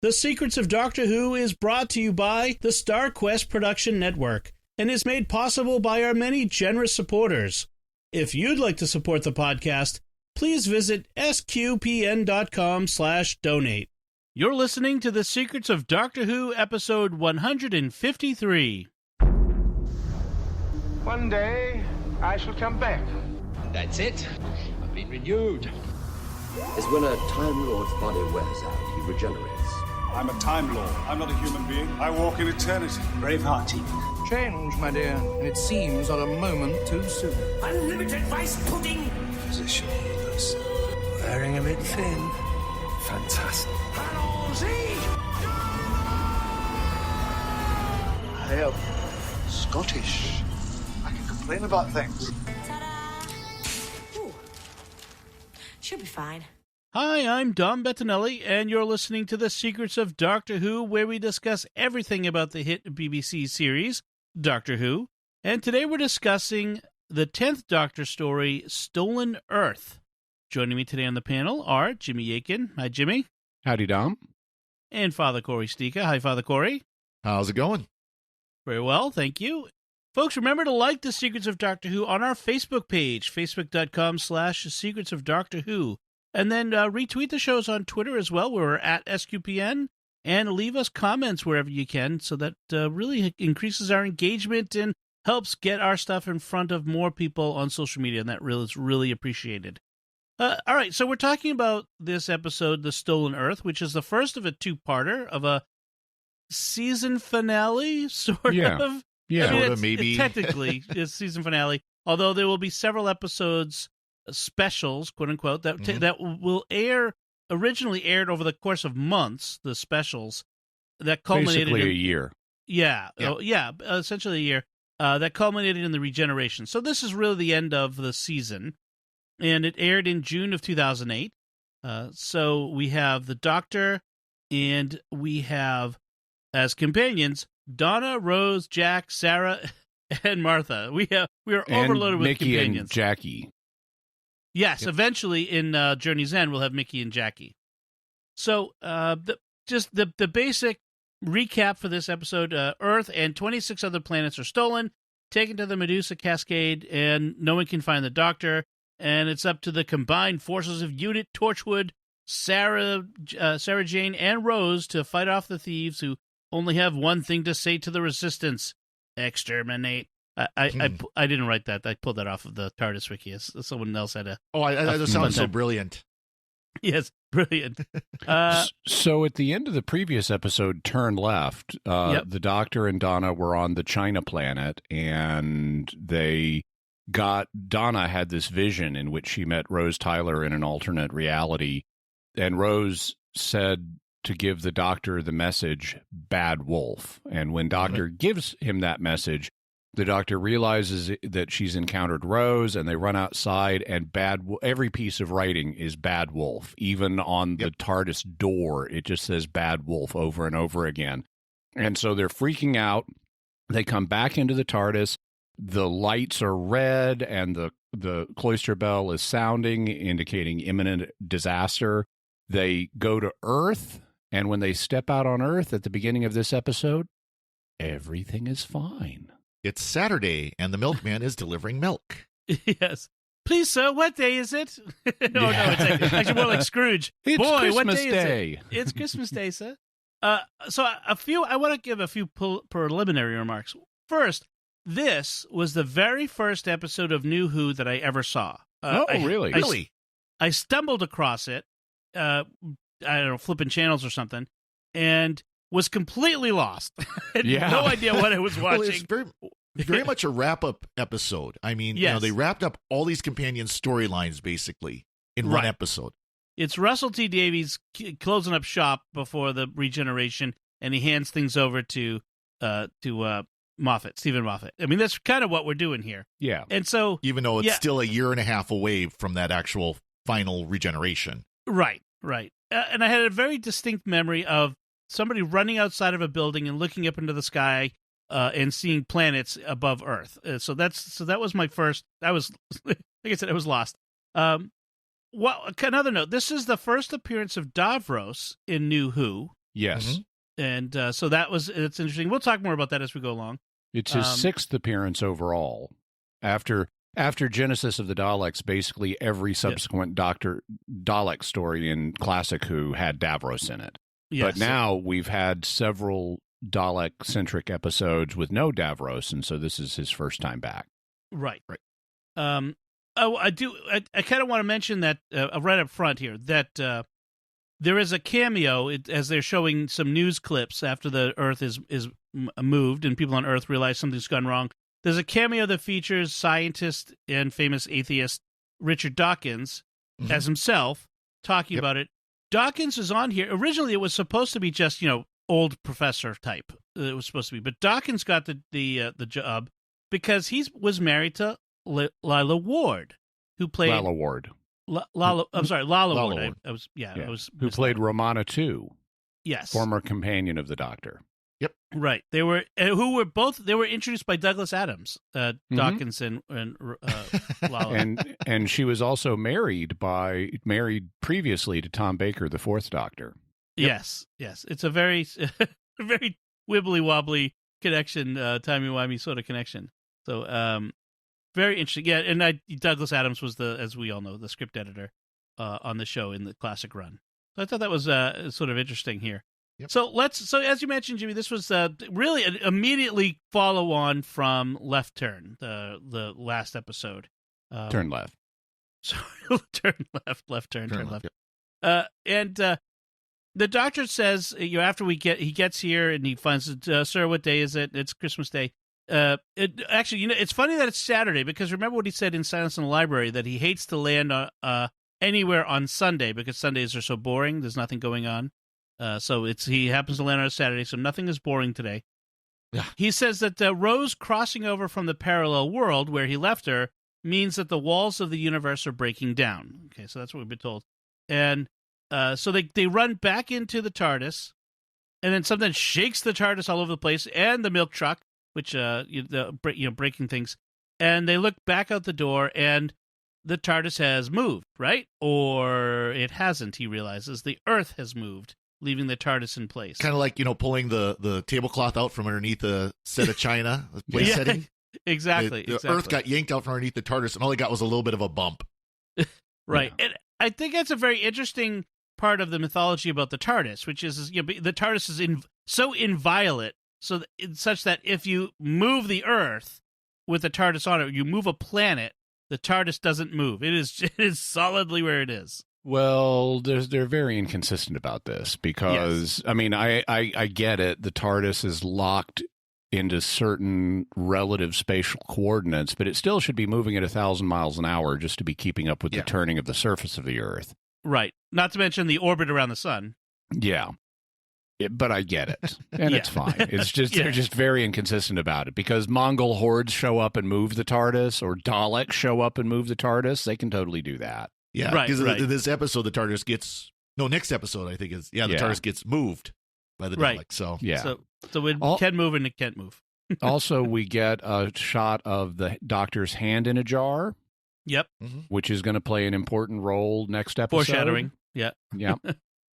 The Secrets of Doctor Who is brought to you by the StarQuest Production Network and is made possible by our many generous supporters. If you'd like to support the podcast, please visit sqpn.com/donate. You're listening to The Secrets of Doctor Who, episode 153. One day, I shall come back. That's it. I've been renewed. Is when a Time Lord's body wears out, he regenerates. I'm a Time Lord. I'm not a human being. I walk in eternity. Braveheart team. Change, my dear, and it seems not a moment too soon. Unlimited rice pudding. Position healers. Wearing a bit thin. Fantastic. I am Scottish. I can complain about things. Ooh. She'll be fine. Hi, I'm Dom Bettinelli, and you're listening to The Secrets of Doctor Who, where we discuss everything about the hit BBC series, Doctor Who. And today we're discussing the 10th Doctor story, Stolen Earth. Joining me today on the panel are Jimmy Aiken. Hi, Jimmy. Howdy, Dom. And Father Corey Stika. Hi, Father Corey. How's it going? Very well, thank you. Folks, remember to like The Secrets of Doctor Who on our Facebook page, facebook.com/Secrets of Doctor Who. And then retweet the shows on Twitter as well, where we're at SQPN, and leave us comments wherever you can, so that really increases our engagement and helps get our stuff in front of more people on social media, and that really is really appreciated. All right, so we're talking about this episode, The Stolen Earth, which is the first of a two-parter of a season finale, sort of. Yeah, I mean, sort of, maybe. Technically, it's season finale, although there will be several episodes, specials, quote-unquote, that will air, originally aired over the course of months, the specials, that culminated basically in a year. Yeah, essentially a year, that culminated in the regeneration. So this is really the end of the season, and it aired in June of 2008. So we have the Doctor, and we have, as companions, Donna, Rose, Jack, Sarah, and Martha. We are overloaded with Mickey companions. And Jackie. Yes, eventually in Journey's End, we'll have Mickey and Jackie. So the basic recap for this episode, Earth and 26 other planets are stolen, taken to the Medusa Cascade, and no one can find the Doctor. And it's up to the combined forces of Unit, Torchwood, Sarah Jane, and Rose to fight off the thieves who only have one thing to say to the Resistance: exterminate. I didn't write that. I pulled that off of the TARDIS wiki. Someone else had a... Oh, that sounds so brilliant. Yes, brilliant. So at the end of the previous episode, Turn Left, the Doctor and Donna were on the China planet, and Donna had this vision in which she met Rose Tyler in an alternate reality, and Rose said to give the Doctor the message, Bad Wolf. And when Doctor gives him that message, the Doctor realizes that she's encountered Rose, and they run outside, and every piece of writing is Bad Wolf. Even on the TARDIS door, it just says Bad Wolf over and over again. And so they're freaking out. They come back into the TARDIS. The lights are red, and the cloister bell is sounding, indicating imminent disaster. They go to Earth, and when they step out on Earth at the beginning of this episode, everything is fine. It's Saturday, and the milkman is delivering milk. Yes. Please, sir, what day is it? No, it's actually more like Scrooge. It's Boy, Christmas what day Day. Is it? It's Christmas Day, sir. So I want to give a few preliminary remarks. First, this was the very first episode of New Who that I ever saw. Really? Really? I stumbled across it, I don't know, flipping channels or something, and was completely lost. Had no idea what I was watching. Well, it's very much a wrap-up episode. I mean, they wrapped up all these companion storylines, basically, in one episode. It's Russell T. Davies closing up shop before the regeneration, and he hands things over to Moffat, Stephen Moffat. I mean, that's kind of what we're doing here. Yeah. And so, even though it's still a year and a half away from that actual final regeneration. Right. And I had a very distinct memory of somebody running outside of a building and looking up into the sky and seeing planets above Earth. So that was my first. I was, like I said, I was lost. Well, another note. This is the first appearance of Davros in New Who. Yes. And so it's interesting. We'll talk more about that as we go along. It's his sixth appearance overall. After Genesis of the Daleks, basically every subsequent Dr. Dalek story in Classic Who had Davros in it. Yes. But now we've had several Dalek-centric episodes with no Davros, and so this is his first time back. Right. I kind of want to mention that right up front here, that there is a cameo as they're showing some news clips after the Earth is moved and people on Earth realize something's gone wrong. There's a cameo that features scientist and famous atheist Richard Dawkins as himself talking about it. Dawkins is on here. Originally, it was supposed to be just, old professor type. It was supposed to be. But Dawkins got the job because he was married to Lila Ward, who played... Lala Ward. Lala Ward. Ward. I was who played Romana too. Yes. Former companion of the Doctor. Yep. Right. They were introduced by Douglas Adams, Dawkins and Lala. And she was also married previously to Tom Baker, the fourth Doctor. Yep. Yes. It's a very very wibbly wobbly connection, timey-wimey sort of connection. So very interesting. Yeah, and Douglas Adams was as we all know, the script editor on the show in the classic run. So I thought that was sort of interesting here. Yep. So as you mentioned, Jimmy, this was really an immediately follow on from Left Turn, the last episode. Turn left. Sorry, turn left turn left. Yep. And the Doctor says, after he gets here and he finds it, sir, what day is it? It's Christmas Day. Actually, it's funny that it's Saturday, because remember what he said in Silence in the Library, that he hates to land anywhere on Sunday because Sundays are so boring. There's nothing going on. So he happens to land on a Saturday, so nothing is boring today. Yeah. He says that Rose crossing over from the parallel world where he left her means that the walls of the universe are breaking down. Okay, so that's what we've been told. And so they run back into the TARDIS, and then something shakes the TARDIS all over the place, and the milk truck, which breaking things. And they look back out the door, and the TARDIS has moved, right? Or it hasn't, he realizes. The Earth has moved, leaving the TARDIS in place. Kind of like, pulling the tablecloth out from underneath a set of china, place setting. Exactly. The Earth got yanked out from underneath the TARDIS, and all they got was a little bit of a bump. Right. Yeah. And I think that's a very interesting part of the mythology about the TARDIS, which is the TARDIS is so inviolate, such that if you move the Earth with the TARDIS on it, you move a planet, the TARDIS doesn't move. It is solidly where it is. Well, they're very inconsistent about this because, yes. I mean, I get it. The TARDIS is locked into certain relative spatial coordinates, but it still should be moving at 1,000 miles an hour just to be keeping up with the turning of the surface of the Earth. Right. Not to mention the orbit around the sun. Yeah. But I get it. And it's fine. It's just they're just very inconsistent about it because Mongol hordes show up and move the TARDIS, or Daleks show up and move the TARDIS. They can totally do that. Yeah, because this episode, the TARDIS gets... No, next episode, I think, is... Yeah, the TARDIS gets moved by the Daleks, so... Yeah. So it can move and it can't move. Also, we get a shot of the Doctor's hand in a jar. Yep. Which is going to play an important role next episode. Foreshadowing. Yeah. Yeah.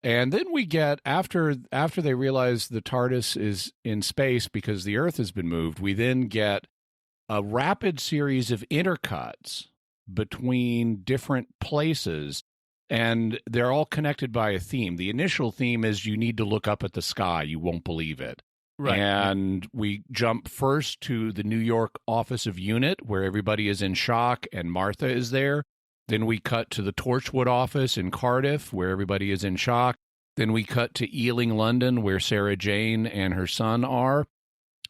And then we get, after they realize the TARDIS is in space because the Earth has been moved, we then get a rapid series of intercuts between different places, and they're all connected by a theme. The initial theme is you need to look up at the sky. You won't believe it. Right. And we jump first to the New York office of UNIT, where everybody is in shock and Martha is there. Then we cut to the Torchwood office in Cardiff, where everybody is in shock. Then we cut to Ealing, London, where Sarah Jane and her son are.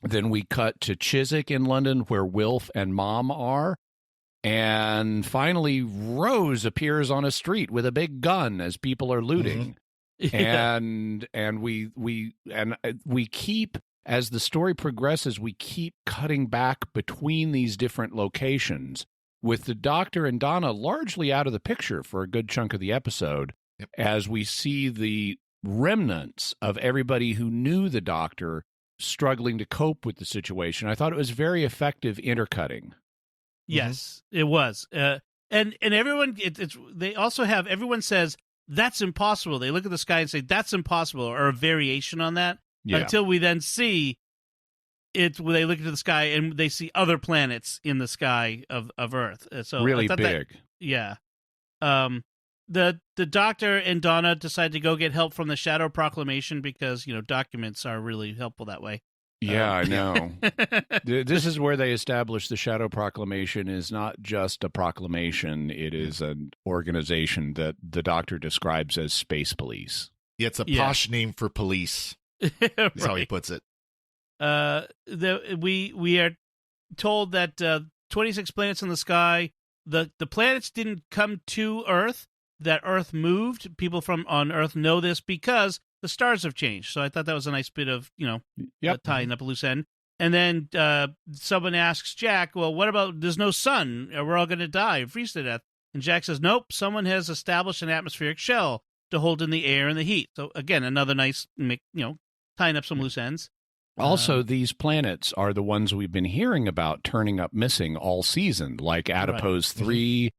Then we cut to Chiswick in London, where Wilf and Mom are. And finally, Rose appears on a street with a big gun as people are looting. And we keep, as the story progresses, we keep cutting back between these different locations, with the Doctor and Donna largely out of the picture for a good chunk of the episode, as we see the remnants of everybody who knew the Doctor struggling to cope with the situation. I thought it was very effective intercutting. Yes, it was. And everyone, they also have, everyone says that's impossible. They look at the sky and say, that's impossible, or a variation on that, until we then see it when they look into the sky and they see other planets in the sky of Earth. So really big. The Doctor and Donna decide to go get help from the Shadow Proclamation because, documents are really helpful that way. Yeah, I know. This is where they establish the Shadow Proclamation is not just a proclamation. It is an organization that the Doctor describes as Space Police. Yeah, it's a posh name for police. That's how he puts it. We are told that 26 planets in the sky. The planets didn't come to Earth. That Earth moved. People on Earth know this because the stars have changed. So I thought that was a nice bit of tying up a loose end. And then someone asks Jack, "Well, what about there's no sun? We're all going to die and freeze to death." And Jack says, "Nope. Someone has established an atmospheric shell to hold in the air and the heat." So again, another nice tying up some loose ends. Also, these planets are the ones we've been hearing about turning up missing all season, like Adipose 3,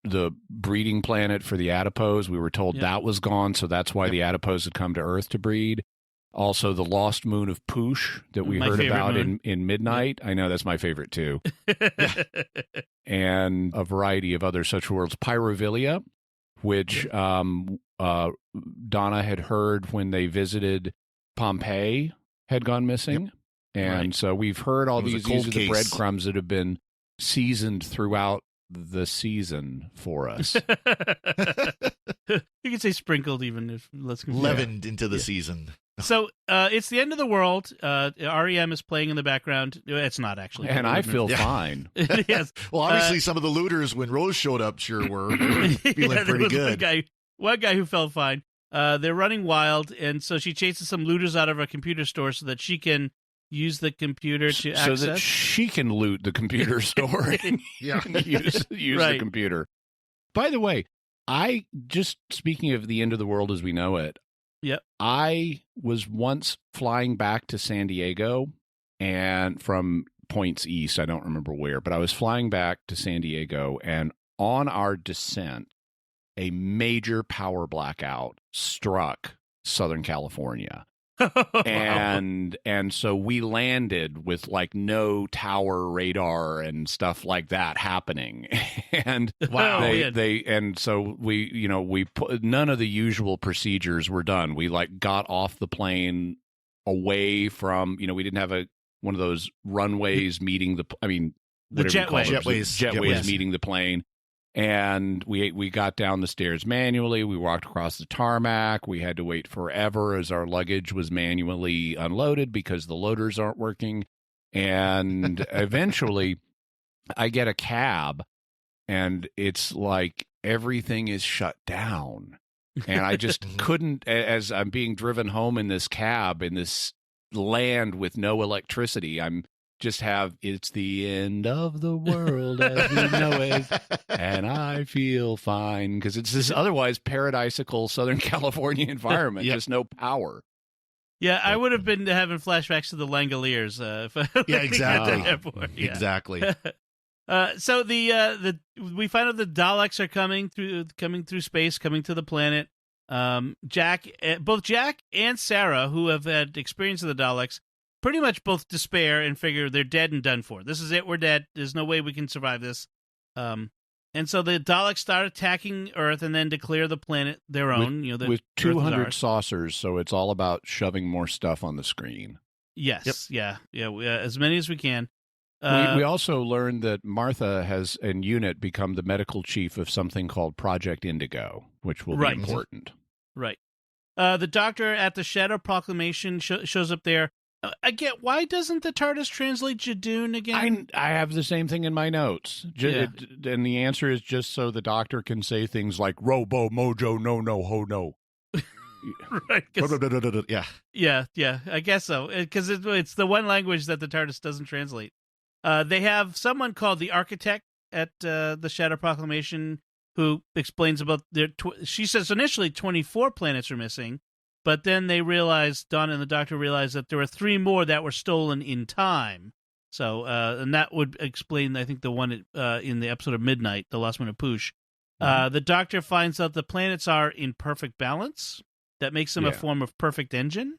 the breeding planet for the adipose. We were told that was gone, so that's why the adipose had come to Earth to breed. Also, the lost moon of Poosh that we heard about in Midnight. I know, that's my favorite, too. And a variety of other such worlds. Pyrovilia, which Donna had heard when they visited Pompeii, had gone missing. And so we've heard all these are the breadcrumbs that have been seasoned throughout the season for us. You could say sprinkled, even if leavened into the season. So it's the end of the world. REM is playing in the background. It's not actually, and I feel fine. Yes. Well, obviously, some of the looters when Rose showed up sure were feeling pretty good. One guy who felt fine. They're running wild, and so she chases some looters out of a computer store so that she can use the computer to access. So that she can loot the computer store and use the computer. By the way, speaking of the end of the world as we know it, I was once flying back to San Diego and from points east, I don't remember where, but I was flying back to San Diego, and on our descent, a major power blackout struck Southern California. And so we landed with like no tower radar and stuff like that happening. And so we put, none of the usual procedures were done. We like got off the plane away from, we didn't have one of those runways meeting the jetways meeting the plane. And we got down the stairs manually. We walked across the tarmac. We had to wait forever as our luggage was manually unloaded because the loaders aren't working. And eventually I get a cab, and it's like everything is shut down. And I just couldn't, as I'm being driven home in this cab in this land with no electricity, it's the end of the world as we know it, and I feel fine, because it's this otherwise paradisical Southern California environment, just no power. Yeah, I would have been having flashbacks to the Langoliers. Exactly. Exactly. So we find out the Daleks are coming through space, coming to the planet. Both Jack and Sarah, who have had experience of the Daleks, pretty much both despair and figure they're dead and done for. This is it. We're dead. There's no way we can survive this. And so the Daleks start attacking Earth and then declare the planet their own. With 200 saucers, so it's all about shoving more stuff on the screen. Yes. Yep. Yeah. As many as we can. We also learned that Martha has, in unit, become the medical chief of something called Project Indigo, which will be important. Right. The Doctor at the Shadow Proclamation shows up there. Again, why doesn't the TARDIS translate Judoon again? I have the same thing in my notes. And the answer is just so the Doctor can say things like, Robo, Mojo, no, ho, no. Right. Yeah. I guess so. Because it's the one language that the TARDIS doesn't translate. They have someone called the Architect at the Shadow Proclamation who explains about she says initially 24 planets are missing. But then they realized, Donna and the Doctor realized that there were 3 more that were stolen in time. So, and that would explain, I think, the one in the episode of Midnight, The Lost Moon of Poosh. The Doctor finds out the planets are in perfect balance. That makes them a form of perfect engine,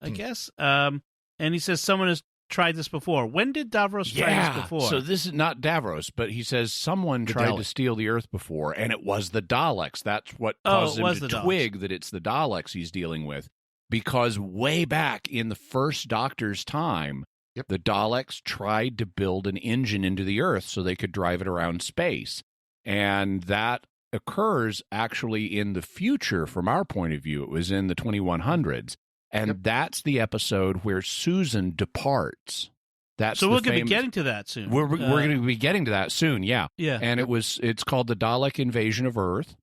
I guess. And he says someone has tried this before. When did Davros try this before? So this is not Davros, but he says someone tried to steal the Earth before, and it was the Daleks. That's what caused him to twig that it's the Daleks he's dealing with. Because way back in the first Doctor's time, the Daleks tried to build an engine into the Earth so they could drive it around space. And that occurs actually in the future from our point of view. It was in the 2100s. And that's the episode where Susan departs. So we're going to be getting to that soon. We're going to be getting to that soon, yeah. And it's called the Dalek Invasion of Earth.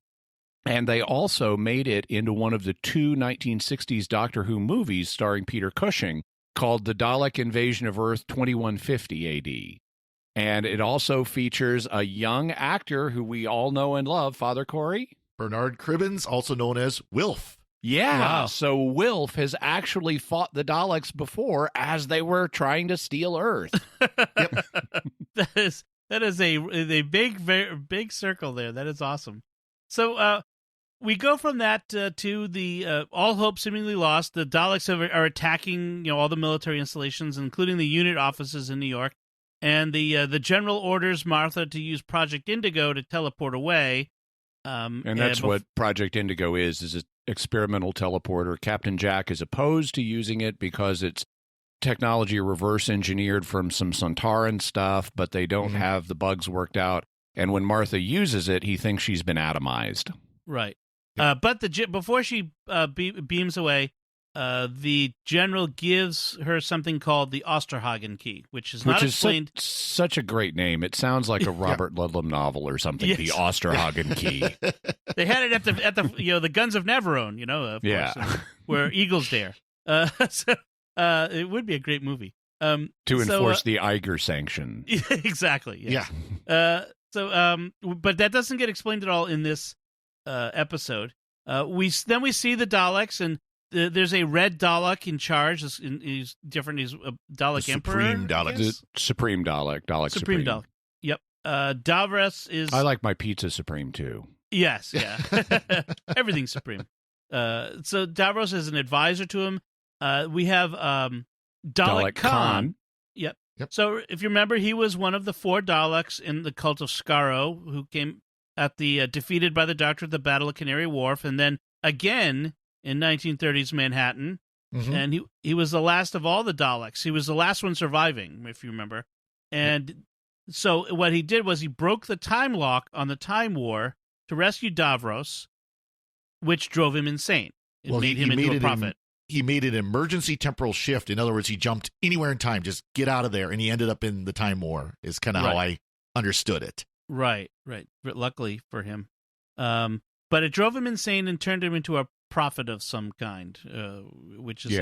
And they also made it into one of the two 1960s Doctor Who movies starring Peter Cushing called The Dalek Invasion of Earth 2150 AD. And it also features a young actor who we all know and love, Father Corey. Bernard Cribbins, also known as Wilf. Yeah. Wow. So Wilf has actually fought the Daleks before as they were trying to steal Earth. That is a big, very big circle there. That is awesome. So we go from that to the all hope seemingly lost. The Daleks are attacking all the military installations, including the unit offices in New York. And the general orders Martha to use Project Indigo to teleport away. And that's what Project Indigo is an experimental teleporter. Captain Jack is opposed to using it because it's technology reverse engineered from some Sontaran stuff, but they don't have the bugs worked out. And when Martha uses it, he thinks she's been atomized. Right. But before she beams away, the general gives her something called the Osterhagen key, which is not explained. Such a great name. It sounds like a Robert Ludlum novel or something. Yes. The Osterhagen key. They had it at the the Guns of Navarone, of course, where Eagles dare. So it would be a great movie. To enforce the Iger sanction. Exactly. Yes. Yeah. But that doesn't get explained at all in this episode. We see the Daleks, and there's a red Dalek in charge. He's different. He's a Dalek Emperor. Supreme Dalek. The Supreme Dalek. Dalek Supreme. Dalek. Yep. Davros is. I like my pizza Supreme too. Yes. Yeah. Everything's Supreme. So Davros is an advisor to him. We have Dalek Khan. Yep. So if you remember, he was one of the 4 Daleks in the cult of Skaro who came at the defeated by the Doctor at the Battle of Canary Wharf, and then again in 1930s Manhattan. And he was the last of all the Daleks. He was the last one surviving, if you remember. And so what he did was he broke the time lock on the Time War to rescue Davros, which drove him insane. It made him into a prophet. He made an emergency temporal shift. In other words, he jumped anywhere in time, just get out of there, and he ended up in the Time War, is kind of how I understood it. Right. Luckily for him. But it drove him insane and turned him into a prophet of some kind, which is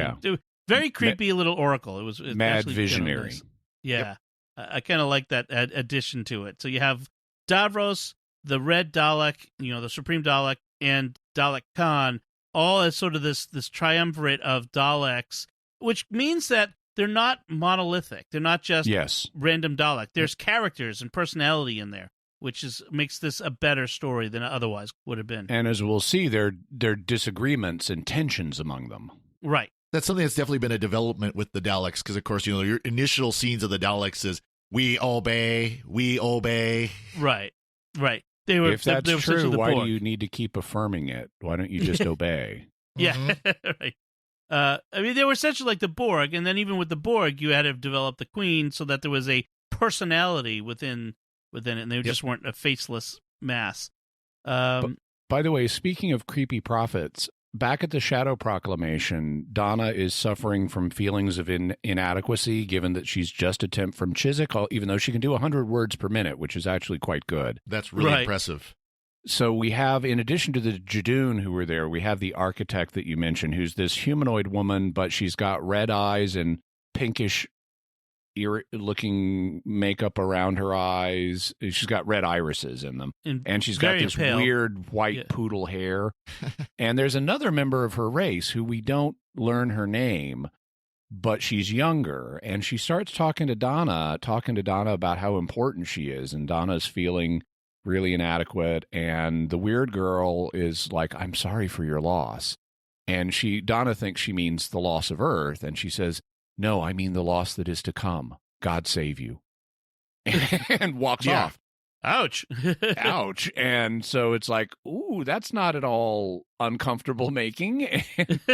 very creepy little oracle. It was mad visionary. Nice. Yeah. I kind of like that addition to it. So you have Davros, the Red Dalek, the Supreme Dalek, and Dalek Khan, all as sort of this triumvirate of Daleks, which means that they're not monolithic. They're not just random Dalek. There's characters and personality in there, which makes this a better story than it otherwise would have been. And as we'll see, there are disagreements and tensions among them. Right. That's something that's definitely been a development with the Daleks, because, of course, your initial scenes of the Daleks is, we obey. Right. If that's true, why do you need to keep affirming it? Why don't you just obey? Yeah, right. They were essentially like the Borg, and then even with the Borg, you had to develop the Queen so that there was a personality within it, and they just weren't a faceless mass. By the way, speaking of creepy prophets, back at the Shadow Proclamation, Donna is suffering from feelings of inadequacy, given that she's just a temp from Chiswick, even though she can do 100 words per minute, which is actually quite good. That's really impressive. So we have, in addition to the Jadoon who were there, we have the architect that you mentioned, who's this humanoid woman, but she's got red eyes and pinkish looking makeup around her eyes. She's got red irises in them. And she's got this weird white poodle hair. And there's another member of her race who we don't learn her name, but she's younger. And she starts talking to Donna about how important she is. And Donna's feeling really inadequate. And the weird girl is like, I'm sorry for your loss. And Donna thinks she means the loss of Earth. And she says, no, I mean the loss that is to come. God save you. And walks off. Ouch. Ouch. And so it's like, ooh, that's not at all uncomfortable making.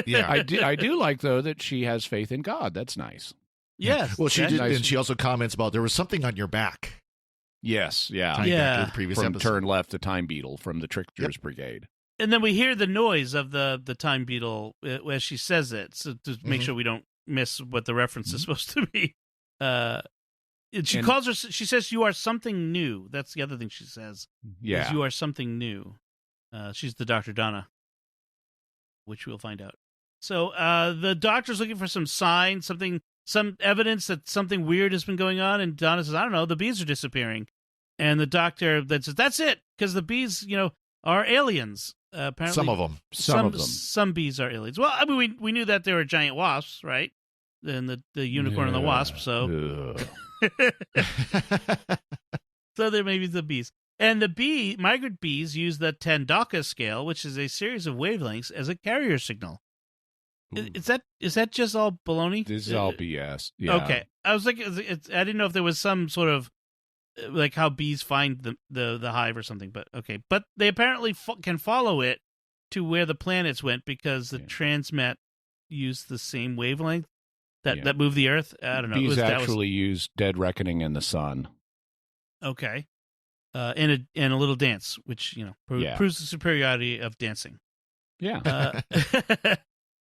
Yeah. I do like, though, that she has faith in God. That's nice. Yes. Well, she did, nice. and she also comments about there was something on your back. Yes, yeah. Tying back to the previous From episode. Turn Left, the Time Beetle from the Trickster's Brigade. And then we hear the noise of the time beetle as she says it, so to make sure we don't miss what the reference is supposed to be. She calls her. She says, "You are something new." That's the other thing she says. Yeah, is you are something new. She's the Dr. Donna, which we'll find out. So the doctor's looking for some signs, some evidence that something weird has been going on, and Donna says, "I don't know. The bees are disappearing," and the doctor then says, "That's it, because the bees, are aliens." Apparently, Some of them. Some bees are aliens. Well, I mean, we knew that they were giant wasps, right? And the unicorn and the wasp. So, so there may be the bees. And the migrant bees use the Tandaka scale, which is a series of wavelengths, as a carrier signal. Is that just all baloney? This is all BS. Yeah. Okay, I was like, I didn't know if there was some sort of like how bees find the hive or something, but okay. But they apparently can follow it to where the planets went because the transmet used the same wavelength that moved the Earth. I don't know. Bees actually use Dead Reckoning and the Sun. Okay. And a little dance, which proves the superiority of dancing. Yeah.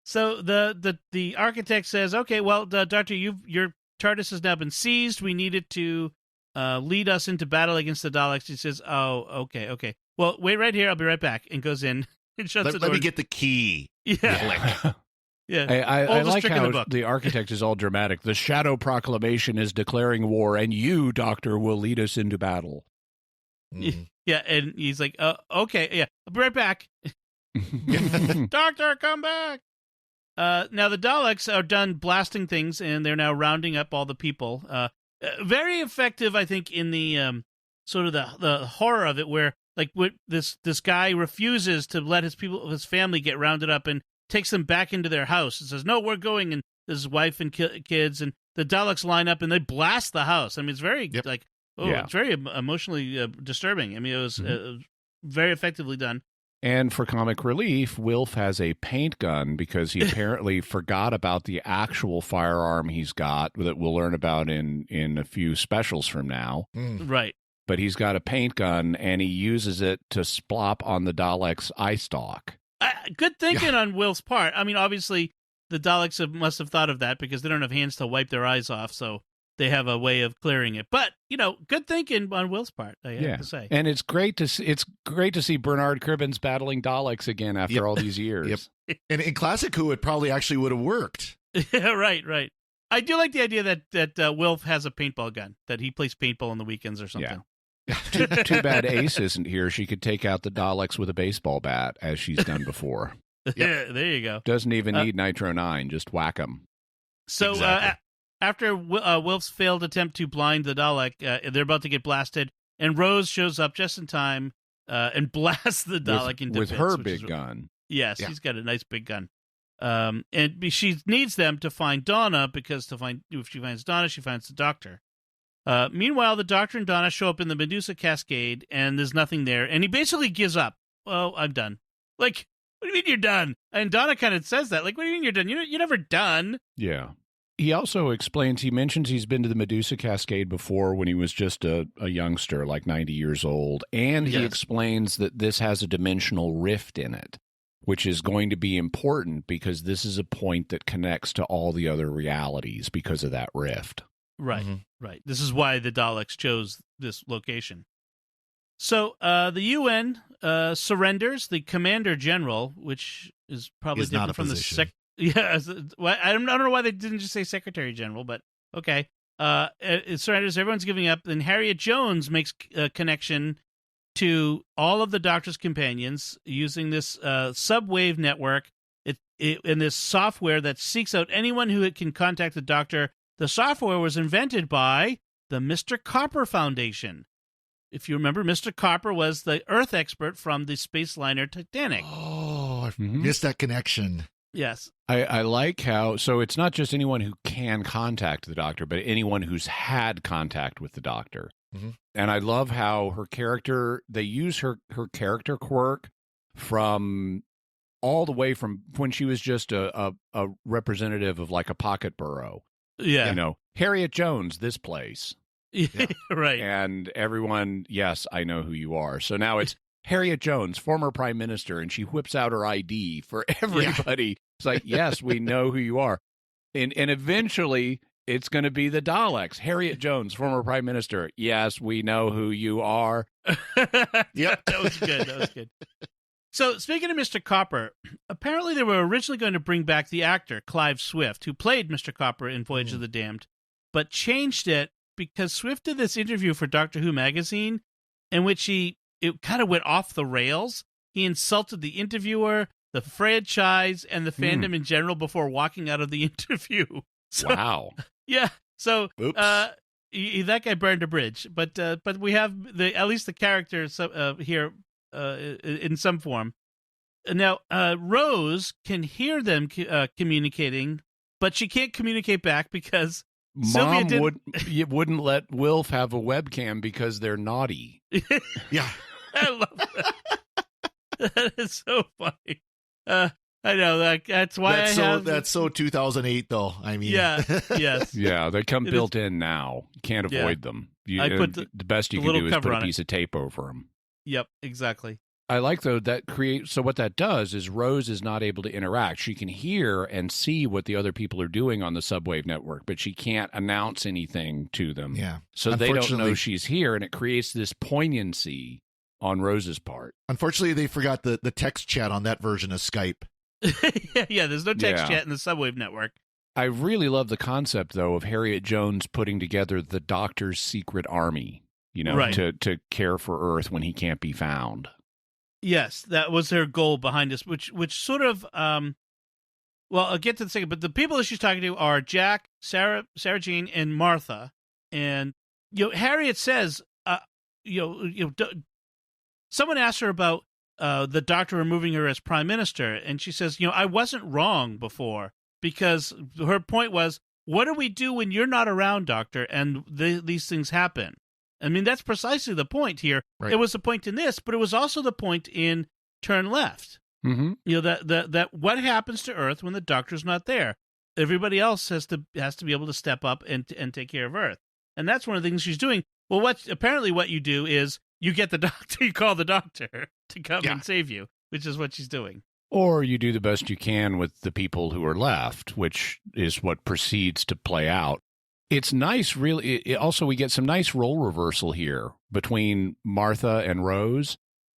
So the architect says, okay, well, Doctor, your TARDIS has now been seized. We need it to lead us into battle against the Daleks. He says, oh, okay. Well, wait right here. I'll be right back. And goes in and shuts the door. Let me get the key. Yeah. Yeah. I like how the architect is all dramatic. The Shadow Proclamation is declaring war, and you, Doctor, will lead us into battle. Mm. Yeah, and he's like, okay, yeah, I'll be right back. Doctor, come back. Now the Daleks are done blasting things, and they're now rounding up all the people. Very effective, I think, in the sort of the horror of it, where like this guy refuses to let his family get rounded up and takes them back into their house and says, "No, we're going." And his wife and kids, and the Daleks line up and they blast the house. I mean, it's very it's very emotionally disturbing. I mean, it was very effectively done. And for comic relief, Wilf has a paint gun because he apparently forgot about the actual firearm he's got that we'll learn about in a few specials from now. Right. But he's got a paint gun, and he uses it to splop on the Daleks' eye stalk. Good thinking on Wilf's part. I mean, obviously, the Daleks must have thought of that because they don't have hands to wipe their eyes off, so they have a way of clearing it. But good thinking on Wilf's part. I have to say, and it's great to see Bernard Cribbins battling Daleks again after all these years. Yep. And in Classic Who, it probably actually would have worked. Yeah, right. I do like the idea that Wilf has a paintball gun, that he plays paintball on the weekends or something. Yeah. Too bad Ace isn't here. She could take out the Daleks with a baseball bat, as she's done before. Yeah, there you go. Doesn't even need Nitro 9. Just whack them. So Exactly. After Wilf's failed attempt to blind the Dalek, they're about to get blasted, and Rose shows up just in time and blasts the Dalek into with bits, her big gun. Yes, he's got a nice big gun. And she needs them to find Donna, because if she finds Donna, she finds the Doctor. Meanwhile, the Doctor and Donna show up in the Medusa Cascade, and there's nothing there. And he basically gives up. Well, I'm done. Like, what do you mean you're done? And Donna kind of says that. Like, what do you mean you're done? You're never done. Yeah. He also explains, he mentions he's been to the Medusa Cascade before when he was just a youngster, like 90 years old. And he explains that this has a dimensional rift in it, which is going to be important because this is a point that connects to all the other realities because of that rift. Right, right. This is why the Daleks chose this location. So the UN surrenders. The Commander General, which is probably different from the I don't know why they didn't just say Secretary General, but okay. It surrenders. Everyone's giving up. Then Harriet Jones makes a connection to all of the Doctor's companions using this subwave network. In this software that seeks out anyone who can contact the Doctor. The software was invented by the Mr. Copper Foundation. if you remember, Mr. Copper was the Earth expert from the space liner Titanic. Oh, I missed that connection. Yes. I like how, so it's not just anyone who can contact the Doctor, but anyone who's had contact with the Doctor. Mm-hmm. And I love how her character, they use her character quirk from all the way from when she was just a representative of like a pocket borough. Yeah. You know, Harriet Jones, this place. Yeah. Right. And everyone, yes, I know who you are. So now it's Harriet Jones, former prime minister, and she whips out her ID for everybody. Yeah. It's like, yes, we know who you are. And eventually it's going to be the Daleks. Harriet Jones, former prime minister. Yes, we know who you are. Yep. That was good. That was good. So, speaking of Mr. Copper, apparently they were originally going to bring back the actor, Clive Swift, who played Mr. Copper in Voyage of the Damned, but changed it because Swift did this interview for Doctor Who magazine in which it kind of went off the rails. He insulted the interviewer, the franchise, and the fandom in general before walking out of the interview. So, wow. Yeah. So, that guy burned a bridge. But we have at least the character here in some form. Now, Rose can hear them communicating, but she can't communicate back because Mom wouldn't let Wilf have a webcam because they're naughty. Yeah. I love that. That is so funny. I know that's why that's so 2008 though. I mean, yeah, yes, yeah, they come built in now. You can't avoid them. I put the best you can do is put a piece of tape over them. Yep, exactly. I like though so what that does is Rose is not able to interact. She can hear and see what the other people are doing on the subwave network, but she can't announce anything to them. Yeah. So they don't know she's here, and it creates this poignancy on Rose's part. Unfortunately, they forgot the text chat on that version of Skype. Yeah, there's no text chat in the subwave network. I really love the concept, though, of Harriet Jones putting together the Doctor's secret army, to care for Earth when he can't be found. Yes, that was her goal behind this, which sort of, well, I'll get to the second, but the people that she's talking to are Jack, Sarah Jane, and Martha. And, Harriet says, someone asked her about the Doctor removing her as prime minister, and she says, I wasn't wrong before, because her point was, what do we do when you're not around, Doctor, and these things happen? I mean, that's precisely the point here. Right. It was the point in this, but it was also the point in Turn Left. Mm-hmm. That what happens to Earth when the Doctor's not there? Everybody else has to be able to step up and take care of Earth, and that's one of the things she's doing. Well, what you do is you get the Doctor, you call the Doctor to come and save you, which is what she's doing. Or you do the best you can with the people who are left, which is what proceeds to play out. It's nice, really. Also, we get some nice role reversal here between Martha and Rose,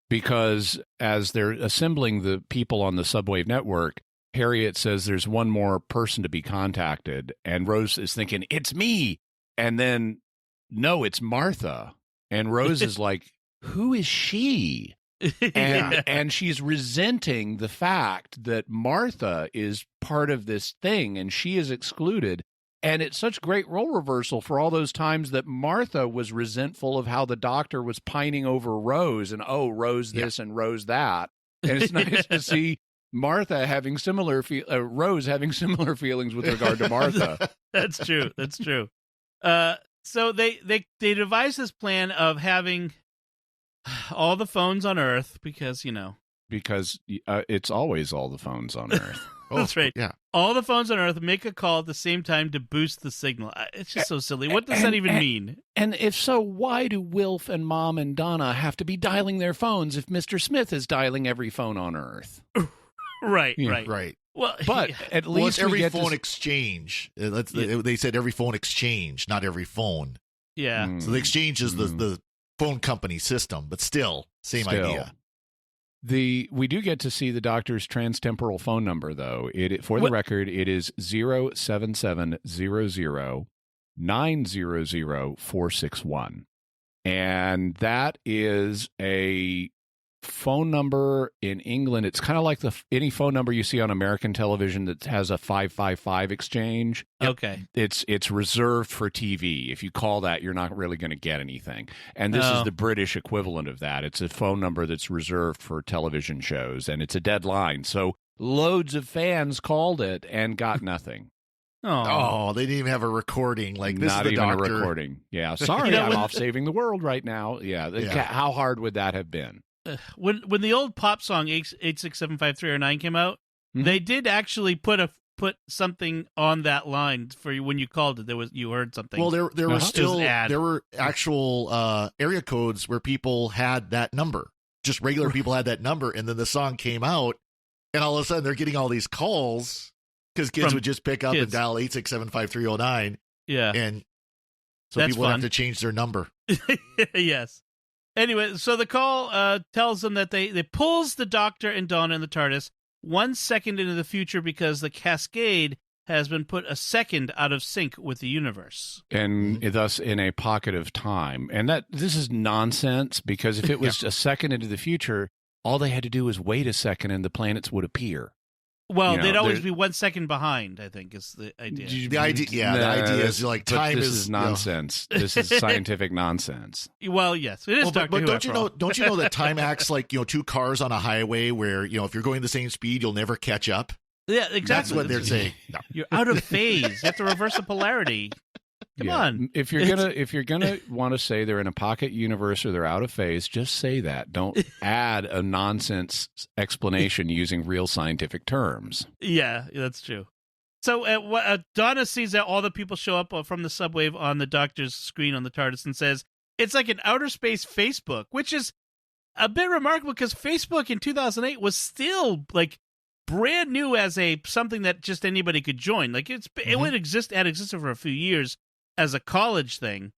because as they're assembling the people on the subwave network, Harriet says there's one more person to be contacted, and Rose is thinking, it's me. And then, no, it's Martha. And Rose is like, who is she? And she's resenting the fact that Martha is part of this thing and she is excluded. And it's such great role reversal for all those times that Martha was resentful of how the Doctor was pining over Rose and, Rose this and Rose that. And it's nice to see Martha having Rose having similar feelings with regard to Martha. That's true. That's true. So they devised this plan of having all the phones on Earth because it's always all the phones on Earth. That's right. Yeah. All the phones on Earth make a call at the same time to boost the signal. It's just so silly. What does that even mean? And if so, why do Wilf and Mom and Donna have to be dialing their phones if Mr. Smith is dialing every phone on Earth? Right. Well, but at least it's every phone exchange. They said every phone exchange, not every phone. Yeah. So the exchange is the phone company system, but still, same idea. We do get to see the Doctor's transtemporal phone number, though. For the record, it is 07700-900-461. And that is a phone number in England. It's kind of like any phone number you see on American television that has a 555 exchange. Okay. It's reserved for TV. If you call that, you're not really going to get anything. And this is the British equivalent of that. It's a phone number that's reserved for television shows, and it's a dead line. So loads of fans called it and got nothing. Oh, they didn't even have a recording. Like, this not is the even doctor. A recording. Yeah, sorry, I'm off saving the world right now. Yeah, how hard would that have been? When the old pop song 8675309 came out, they did actually put something on that line for you when you called it. You heard something. Well, there were actual area codes where people had that number. Just regular people had that number, and then the song came out, and all of a sudden they're getting all these calls because kids would just pick up and dial 8675309. Yeah, and so people have to change their number. Yes. Anyway, so the call tells them that they pulls the Doctor and Donna in the TARDIS 1 second into the future because the Cascade has been put a second out of sync with the universe. And thus in a pocket of time. And this is nonsense, because if it was a second into the future, all they had to do was wait a second and the planets would appear. Well, they'd always be 1 second behind, I think, is the idea. The idea is like time is nonsense. This is scientific nonsense. Well, yes, it is. But don't you know that time acts like two cars on a highway where if you're going the same speed, you'll never catch up. Yeah, exactly. That's what they're saying. No. You're out of phase. You have to reverse the polarity. Come on. If you're gonna want to say they're in a pocket universe or they're out of phase, just say that. Don't add a nonsense explanation using real scientific terms. Yeah, that's true. So Donna sees that all the people show up from the subwave on the Doctor's screen on the TARDIS and says it's like an outer space Facebook, which is a bit remarkable because Facebook in 2008 was still like brand new as something that just anybody could join. Like it had existed for a few years as a college thing.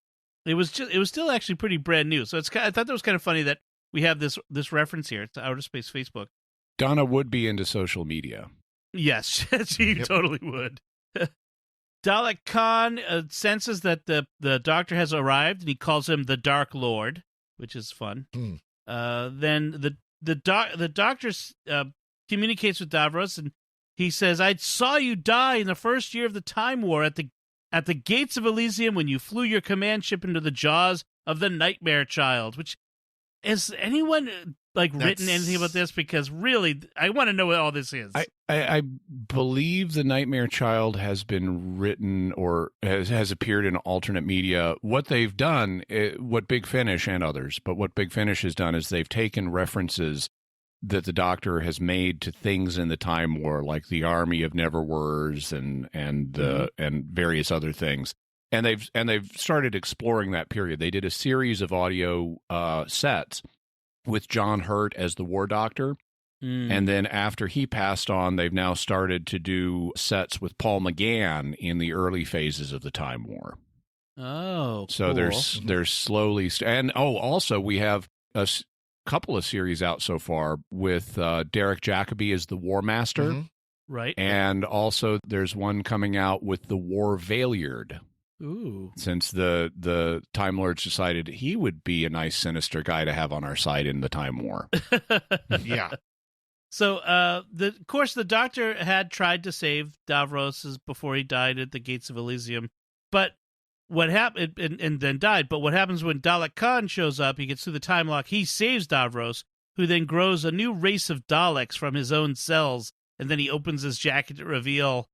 It was still actually pretty brand new. So I thought that was kind of funny that we have this reference here to outer space Facebook. Donna would be into social media. Yes, she totally would. Dalek Khan senses that the Doctor has arrived, and he calls him the Dark Lord, which is fun. Then the Doctor communicates with Davros, and he says, "I saw you die in the first year of the Time War at the gates of Elysium when you flew your command ship into the jaws of the Nightmare Child." Which, has anyone written anything about this? Because really, I want to know what all this is. I believe the Nightmare Child has been written or has appeared in alternate media. What they've done, what Big Finish and others, but what Big Finish has done is they've taken references that the Doctor has made to things in the Time War, like the Army of Neverwhers and various other things, and they've started exploring that period. They did a series of audio sets with John Hurt as the War Doctor, and then after he passed on, they've now started to do sets with Paul McGann in the early phases of the Time War. Oh, so cool. there's slowly also we have a couple of series out so far with Derek Jacobi as the War Master, right? And also there's one coming out with the War Valeyard. Ooh! Since the Time Lords decided he would be a nice sinister guy to have on our side in the Time War. Yeah. So, of course, the Doctor had tried to save Davros before he died at the gates of Elysium, but what happened and then died. But what happens when Dalek Khan shows up? He gets through the time lock. He saves Davros, who then grows a new race of Daleks from his own cells, and then he opens his jacket to reveal,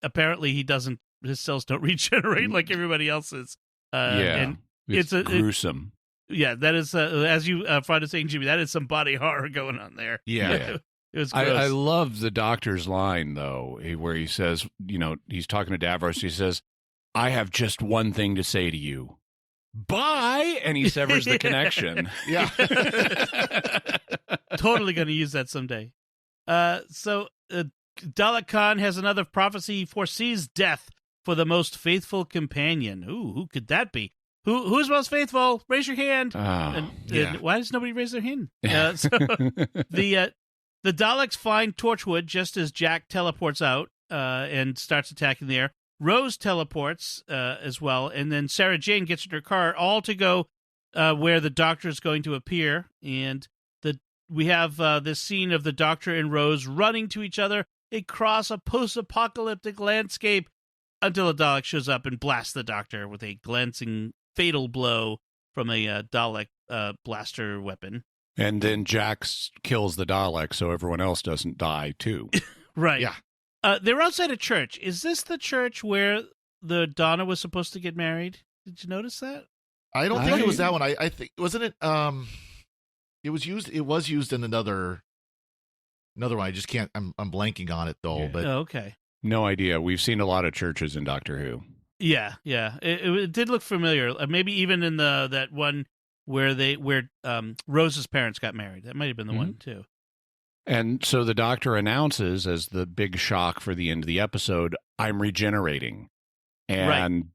apparently his cells don't regenerate like everybody else's. And it's gruesome. That is, as you Friday saying, Jimmy, that is some body horror going on there. Yeah. It was gross. I love the Doctor's line, though, where he says, he's talking to Davros, he says, "I have just one thing to say to you. Bye!" And he severs the connection. Yeah. Totally going to use that someday. So Dalek Khan has another prophecy. He foresees death for the most faithful companion. Ooh, who could that be? Who's most faithful? Raise your hand. Why does nobody raise their hand? So the Daleks find Torchwood just as Jack teleports out and starts attacking the air. Rose teleports as well, and then Sarah Jane gets in her car, all to go where the Doctor is going to appear. And we have this scene of the Doctor and Rose running to each other across a post-apocalyptic landscape until a Dalek shows up and blasts the Doctor with a glancing fatal blow from a Dalek blaster weapon. And then Jax kills the Dalek so everyone else doesn't die, too. Right. Yeah. They're outside a church. Is this the church where the Donna was supposed to get married? Did you notice that? I don't think it was that one. I think, wasn't it? It was used in another one. I just can't. I'm blanking on it though. Yeah. But okay. No idea. We've seen a lot of churches in Doctor Who. Yeah. It did look familiar. Maybe even in that one where Rose's parents got married. That might have been the one too. And so the Doctor announces as the big shock for the end of the episode, "I'm regenerating." And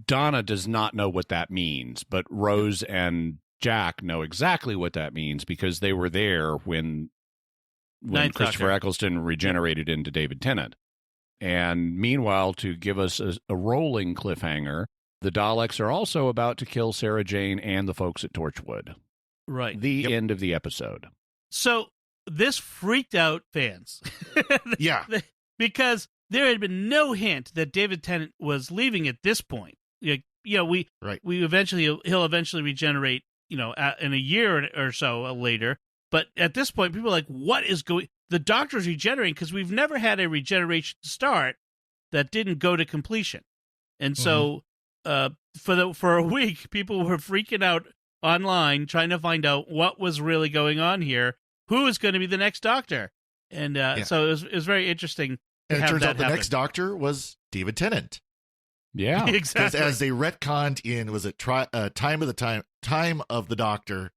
Donna does not know what that means, but Rose and Jack know exactly what that means because they were there when Christopher Eccleston regenerated into David Tennant. And meanwhile, to give us a rolling cliffhanger, the Daleks are also about to kill Sarah Jane and the folks at Torchwood. Right. The end of the episode. So this freaked out fans. Yeah. Because there had been no hint that David Tennant was leaving at this point. He'll eventually regenerate, in a year or so later. But at this point, people are like, what is going? The Doctor's regenerating because we've never had a regeneration start that didn't go to completion. And so for a week, people were freaking out online trying to find out what was really going on here. Who is going to be the next Doctor? And so it was very interesting. And it turns out the next Doctor was David Tennant. Yeah, exactly. Because as they retconned in, was it Time of the Doctor?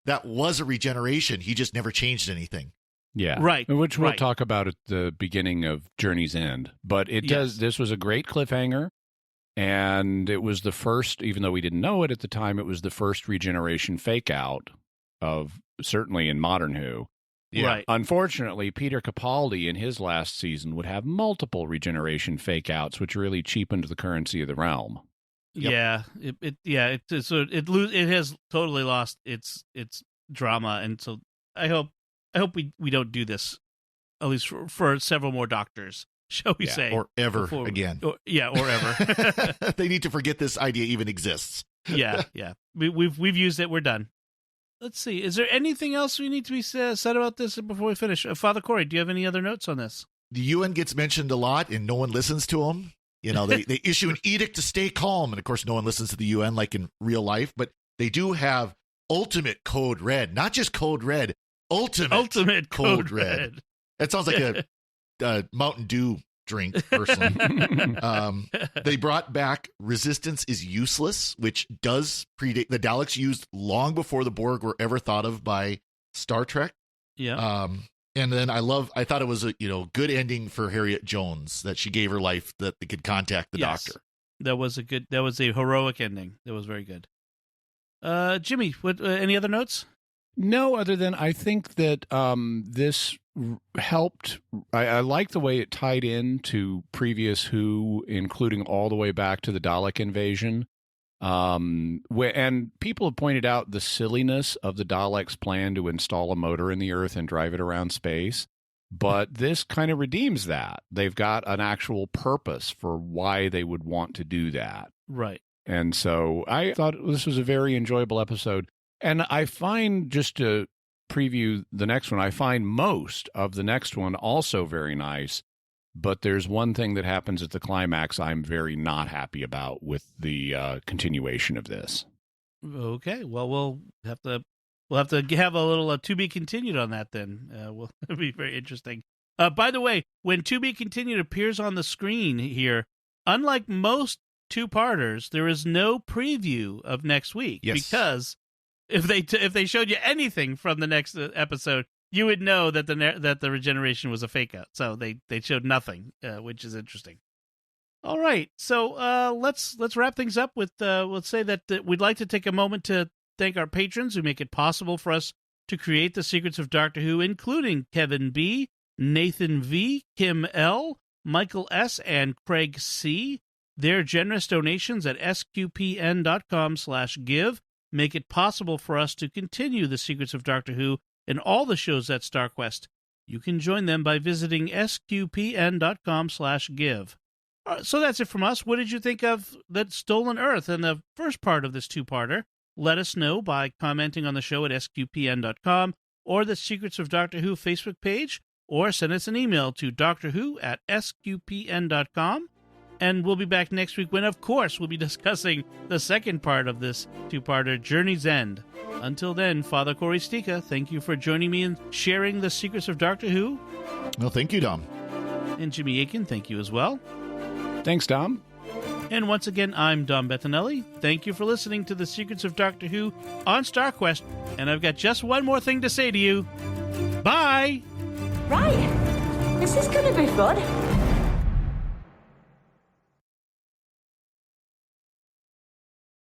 That was a regeneration. He just never changed anything. Yeah, right. Which we'll talk about at the beginning of Journey's End. But it does. This was a great cliffhanger, and it was the first. Even though we didn't know it at the time, it was the first regeneration fake out of certainly in modern Who. Yeah. Right. Unfortunately, Peter Capaldi in his last season would have multiple regeneration fake outs, which really cheapened the currency of the realm. Yep. Yeah, it has totally lost its drama, and so I hope we don't do this, at least for several more Doctors, shall we say, or ever again. Or ever. They need to forget this idea even exists. Yeah. We've used it. We're done. Let's see. Is there anything else we need to be said about this before we finish? Father Corey, do you have any other notes on this? The UN gets mentioned a lot, and no one listens to them. They issue an edict to stay calm, and of course, no one listens to the UN like in real life. But they do have ultimate Code Red, not just Code Red, ultimate Code Red. That sounds like a Mountain Dew drink, personally. They brought back Resistance is Useless, which does predate the Daleks used long before the Borg were ever thought of by Star Trek. Yeah. And then I thought it was a good ending for Harriet Jones, that she gave her life that they could contact the Doctor. That was a heroic ending. That was very good. Jimmy, what any other notes? No, other than I think that this helped. I like the way it tied into previous Who, including all the way back to the Dalek invasion. And people have pointed out the silliness of the Daleks' plan to install a motor in the Earth and drive it around space. But this kind of redeems that. They've got an actual purpose for why they would want to do that. Right. And so I thought this was a very enjoyable episode. And I find, just to preview the next one, I find most of the next one also very nice. But there's one thing that happens at the climax I'm very not happy about with the continuation of this. Okay, well, we'll have to have a little to be continued on that then. It'll be very interesting. By the way, when To Be Continued appears on the screen here, unlike most two-parters, there is no preview of next week. Yes. Because if they showed you anything from the next episode, you would know that the regeneration was a fake out. So they showed nothing, which is interesting. All right, so let's wrap things up with let's say that we'd like to take a moment to thank our patrons who make it possible for us to create the Secrets of Doctor Who, including Kevin B, Nathan V, Kim L, Michael S, and Craig C. Their generous donations at sqpn.com/give make it possible for us to continue the Secrets of Doctor Who and all the shows at StarQuest. You can join them by visiting sqpn.com/give. So that's it from us. What did you think of The Stolen Earth and the first part of this two-parter? Let us know by commenting on the show at sqpn.com or the Secrets of Doctor Who Facebook page, or send us an email to drwho@sqpn.com. And we'll be back next week when, of course, we'll be discussing the second part of this two-parter, Journey's End. Until then, Father Corey Stika, thank you for joining me and sharing the secrets of Doctor Who. Well, thank you, Dom. And Jimmy Aiken, thank you as well. Thanks, Dom. And once again, I'm Dom Bettinelli. Thank you for listening to the Secrets of Doctor Who on StarQuest. And I've got just one more thing to say to you. Bye! Right. This is going to be fun.